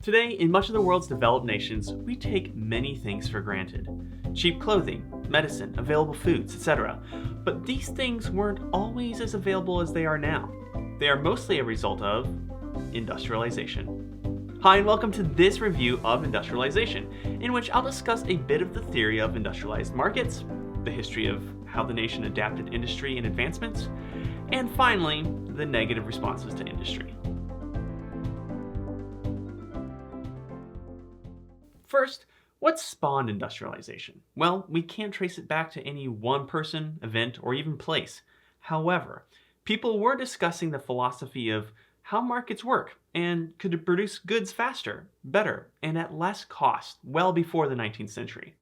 Today, in much of the world's developed nations, we take many things for granted. Cheap clothing, medicine, available foods, etc. But these things weren't always as available as they are now. They are mostly a result of industrialization. Hi, and welcome to this review of Industrialization, in which I'll discuss a bit of the theory of industrialized markets, the history of how the nation adapted industry and advancements, and finally, the negative responses to industry. First, what spawned industrialization? Well, we can't trace it back to any one person, event, or even place. However, people were discussing the philosophy of how markets work and could produce goods faster, better, and at less cost well before the 19th century.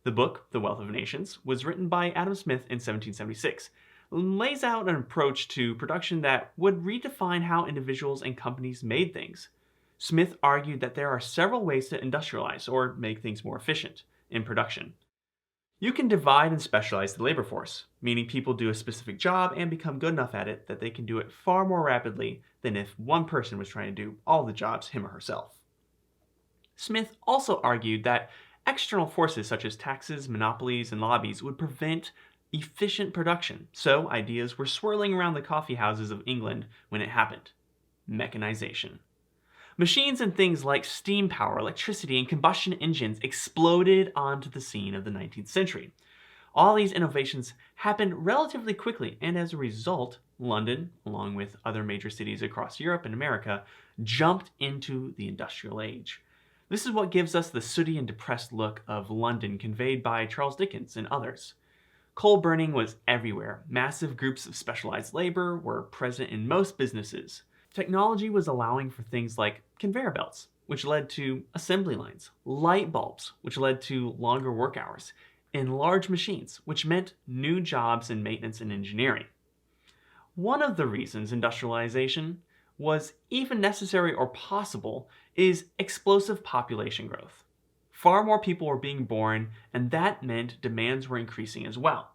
The book, The Wealth of Nations, was written by Adam Smith in 1776, and lays out an approach to production that would redefine how individuals and companies made things. Smith argued that there are several ways to industrialize, or make things more efficient, in production. You can divide and specialize the labor force, meaning people do a specific job and become good enough at it that they can do it far more rapidly than if one person was trying to do all the jobs him or herself. Smith also argued that external forces such as taxes, monopolies, and lobbies would prevent efficient production, so ideas were swirling around the coffee houses of England when it happened. Mechanization. Machines and things like steam power, electricity, and combustion engines exploded onto the scene of the 19th century. All these innovations happened relatively quickly, and as a result, London, along with other major cities across Europe and America, jumped into the industrial age. This is what gives us the sooty and depressed look of London conveyed by Charles Dickens and others. Coal burning was everywhere. Massive groups of specialized labor were present in most businesses. Technology was allowing for things like conveyor belts, which led to assembly lines, light bulbs, which led to longer work hours, and large machines, which meant new jobs in maintenance and engineering. One of the reasons industrialization was even necessary or possible is explosive population growth. Far more people were being born, and that meant demands were increasing as well.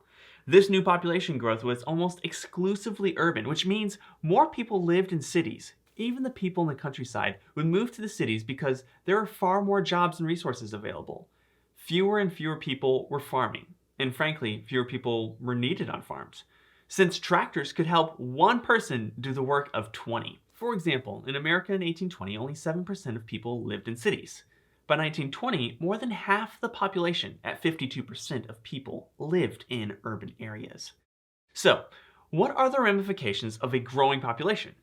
This new population growth was almost exclusively urban, which means more people lived in cities. Even the people in the countryside would move to the cities because there were far more jobs and resources available. Fewer and fewer people were farming, and frankly, fewer people were needed on farms, since tractors could help one person do the work of 20. For example, in America in 1820, only 7% of people lived in cities. By 1920, more than half the population, at 52% of people, lived in urban areas. So, what are the ramifications of a growing population?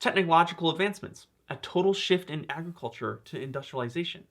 Technological advancements, a total shift in agriculture to industrialization.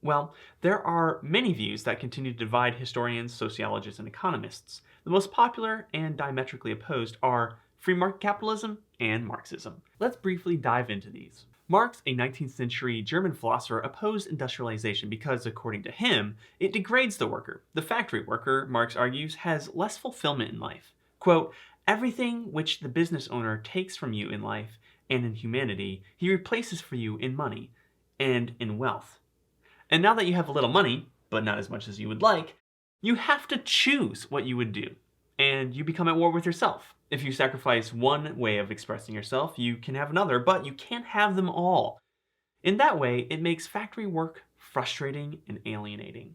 Well, there are many views that continue to divide historians, sociologists, and economists. The most popular and diametrically opposed are free market capitalism and Marxism. Let's briefly dive into these. Marx, a 19th century German philosopher, opposed industrialization because, according to him, it degrades the worker. The factory worker, Marx argues, has less fulfillment in life. Quote, "Everything which the business owner takes from you in life and in humanity, he replaces for you in money and in wealth. And now that you have a little money, but not as much as you would like, you have to choose what you would do, and you become at war with yourself. If you sacrifice one way of expressing yourself, you can have another, but you can't have them all. In that way, it makes factory work frustrating and alienating."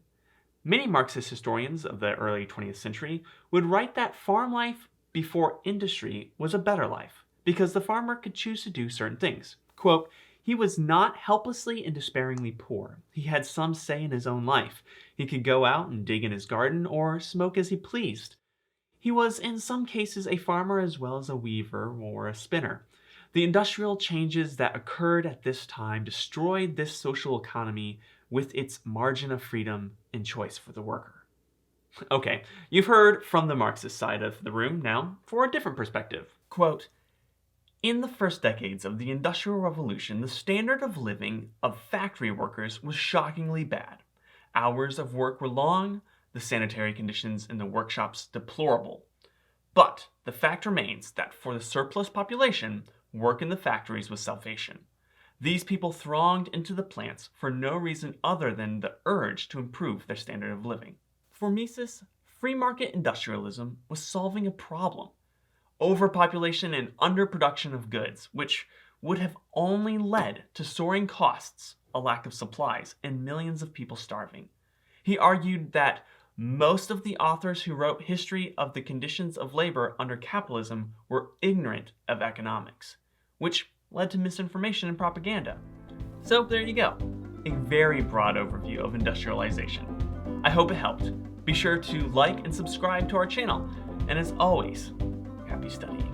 Many Marxist historians of the early 20th century would write that farm life before industry was a better life, because the farmer could choose to do certain things. Quote, "He was not helplessly and despairingly poor. He had some say in his own life. He could go out and dig in his garden or smoke as he pleased. He was in some cases a farmer as well as a weaver or a spinner. The industrial changes that occurred at this time destroyed this social economy with its margin of freedom and choice for the worker." Okay, you've heard from the Marxist side of the room. Now for a different perspective. Quote, "In the first decades of the Industrial Revolution, the standard of living of factory workers was shockingly bad. Hours of work were long, the sanitary conditions in the workshops deplorable. But the fact remains that for the surplus population, work in the factories was salvation. These people thronged into the plants for no reason other than the urge to improve their standard of living." For Mises, free market industrialism was solving a problem: overpopulation and underproduction of goods, which would have only led to soaring costs a lack of supplies, and millions of people starving. He argued that most of the authors who wrote history of the conditions of labor under capitalism were ignorant of economics, which led to misinformation and propaganda. So there you go, a very broad overview of industrialization. I hope it helped. Be sure to like and subscribe to our channel, and as always, happy studying.